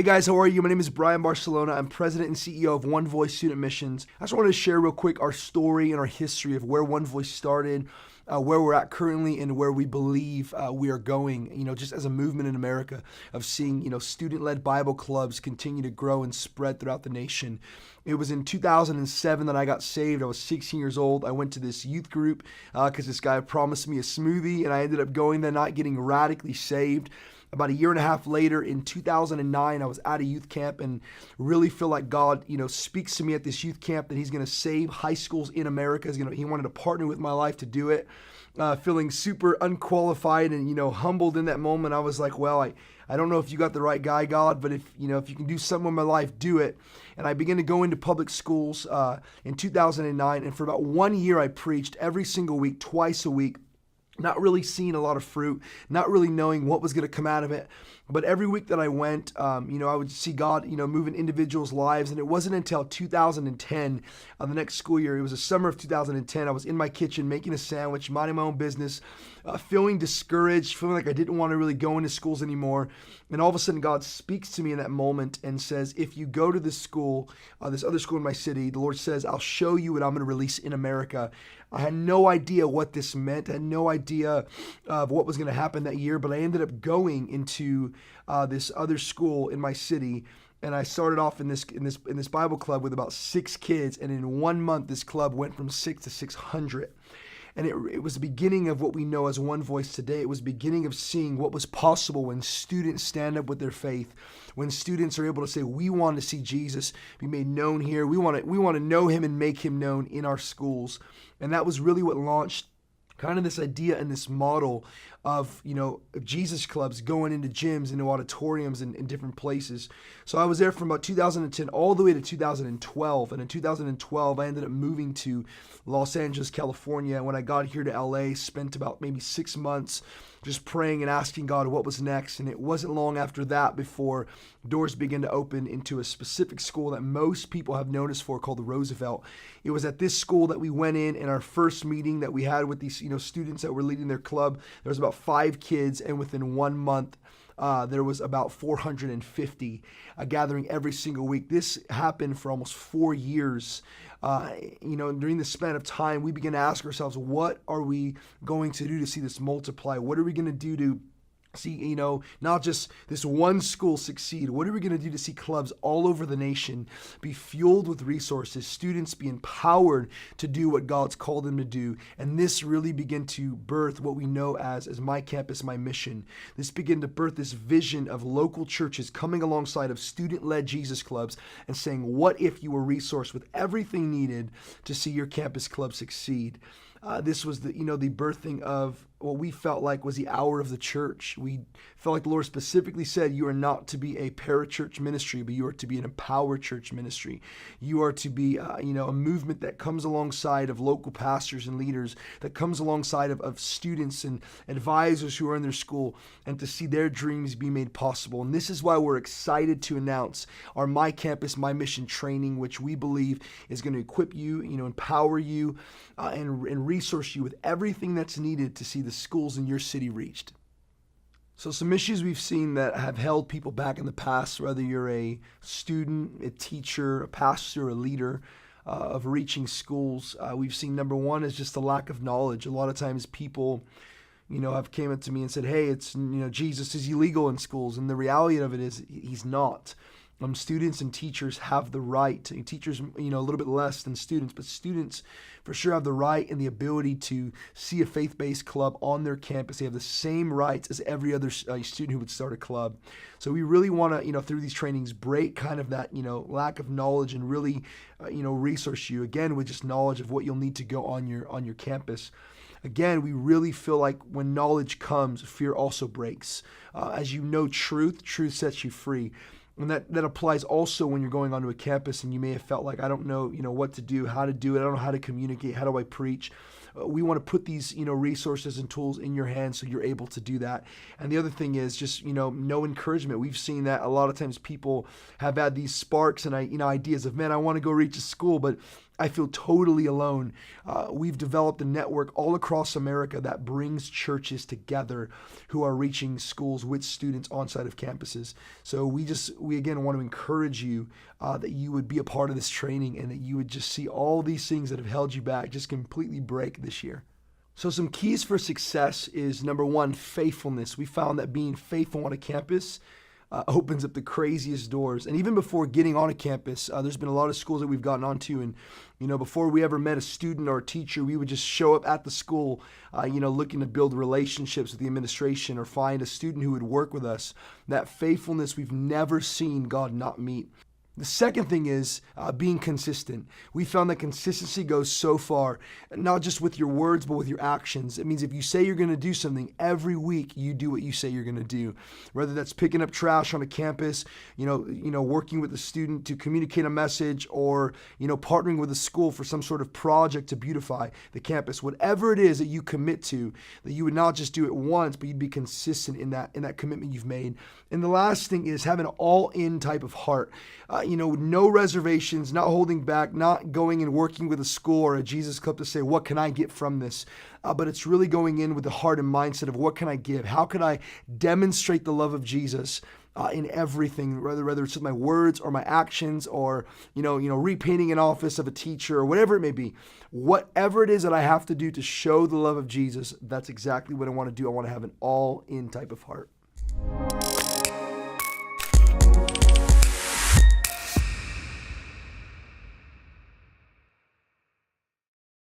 Hey guys, how are you? My name is Brian Barcelona. I'm president and CEO of One Voice Student Missions. I just wanted to share real quick our story and our history of where One Voice started, where we're at currently, and where we believe we are going, just as a movement in America of seeing, student-led Bible clubs continue to grow and spread throughout the nation. It was in 2007 that I got saved. I was 16 years old. I went to this youth group because this guy promised me a smoothie, and I ended up going there, not getting radically saved. About a year and a half later, in 2009, I was at a youth camp and really feel like God, speaks to me at this youth camp that He's going to save high schools in America. He wanted to partner with my life to do it. Feeling super unqualified and, humbled in that moment. I was like, well, I don't know if you got the right guy, God, but if you can do something with my life, do it. And I began to go into public schools in 2009. And for about 1 year, I preached every single week, twice a week. Not really seeing a lot of fruit, not really knowing what was going to come out of it. But every week that I went, I would see God, move in individuals' lives. And it wasn't until 2010, the next school year, it was the summer of 2010, I was in my kitchen making a sandwich, minding my own business, feeling discouraged, feeling like I didn't want to really go into schools anymore. And all of a sudden, God speaks to me in that moment and says, if you go to this school, this other school in my city, the Lord says, I'll show you what I'm going to release in America. I had no idea what this meant. I had no idea of what was going to happen that year, but I ended up going into this other school in my city, and I started off in this Bible club with about 6 kids, and in 1 month, this club went from 6 to 600. And it was the beginning of what we know as One Voice today. It was the beginning of seeing what was possible when students stand up with their faith, when students are able to say, we want to see Jesus be made known here. We want to know Him and make Him known in our schools. And that was really what launched kind of this idea and this model of, Jesus clubs going into gyms, into auditoriums and in different places. So I was there from about 2010 all the way to 2012. And in 2012, I ended up moving to Los Angeles, California. When I got here to LA, spent about maybe 6 months just praying and asking God what was next. And it wasn't long after that before doors began to open into a specific school that most people have known us for, called the Roosevelt. It was at this school that we went in our first meeting that we had with these students that were leading their club. There was about 5 kids, and within 1 month, there was about 450 gathering every single week. This happened for almost 4 years. During this span of time, we began to ask ourselves, what are we going to do to see this multiply? What are we going to do to see, not just this one school succeed? What are we going to do to see clubs all over the nation be fueled with resources, students be empowered to do what God's called them to do? And this really began to birth what we know as my campus, my mission. This began to birth this vision of local churches coming alongside of student-led Jesus clubs and saying, what if you were resourced with everything needed to see your campus club succeed? This was the birthing of what we felt like was the hour of the church. We felt like the Lord specifically said, you are not to be a parachurch ministry, but you are to be an empowered church ministry. You are to be, a movement that comes alongside of local pastors and leaders, that comes alongside of students and advisors who are in their school, and to see their dreams be made possible. And this is why we're excited to announce our My Campus, My Mission training, which we believe is going to equip you, empower you, and resource you with everything that's needed to see the schools in your city reached. So some issues we've seen that have held people back in the past, whether you're a student, a teacher, a pastor, a leader, of reaching schools, we've seen number one is just the lack of knowledge. A lot of times people, have came up to me and said, hey, it's, Jesus is illegal in schools. And the reality of it is He's not. Students and teachers have the right, teachers, a little bit less than students, but students for sure have the right and the ability to see a faith-based club on their campus. They have the same rights as every other student who would start a club. So we really want to, through these trainings, break kind of that, lack of knowledge and really, resource you, again, with just knowledge of what you'll need to go on your campus. Again, we really feel like when knowledge comes, fear also breaks. As you know truth sets you free. And that applies also when you're going onto a campus and you may have felt like, I don't know, what to do, how to do it. I don't know how to communicate. How do I preach? We want to put these, resources and tools in your hands so you're able to do that. And the other thing is just, no encouragement. We've seen that a lot of times people have had these sparks and ideas of, man, I want to go reach a school, but I feel totally alone. We've developed a network all across America that brings churches together who are reaching schools with students on site of campuses. So we again want to encourage you that you would be a part of this training and that you would just see all these things that have held you back just completely break this year. So some keys for success is number one, faithfulness. We found that being faithful on a campus opens up the craziest doors. And even before getting on a campus, there's been a lot of schools that we've gotten onto. And, before we ever met a student or a teacher, we would just show up at the school, looking to build relationships with the administration or find a student who would work with us. That faithfulness we've never seen God not meet. The second thing is being consistent. We found that consistency goes so far, not just with your words, but with your actions. It means if you say you're going to do something, every week you do what you say you're going to do. Whether that's picking up trash on a campus, working with a student to communicate a message, or partnering with a school for some sort of project to beautify the campus. Whatever it is that you commit to, that you would not just do it once, but you'd be consistent in that commitment you've made. And the last thing is having an all-in type of heart. No reservations, not holding back, not going and working with a school or a Jesus Club to say, what can I get from this? But it's really going in with the heart and mindset of what can I give? How can I demonstrate the love of Jesus in everything, whether it's with my words or my actions or, repainting an office of a teacher or whatever it may be. Whatever it is that I have to do to show the love of Jesus, that's exactly what I want to do. I want to have an all-in type of heart.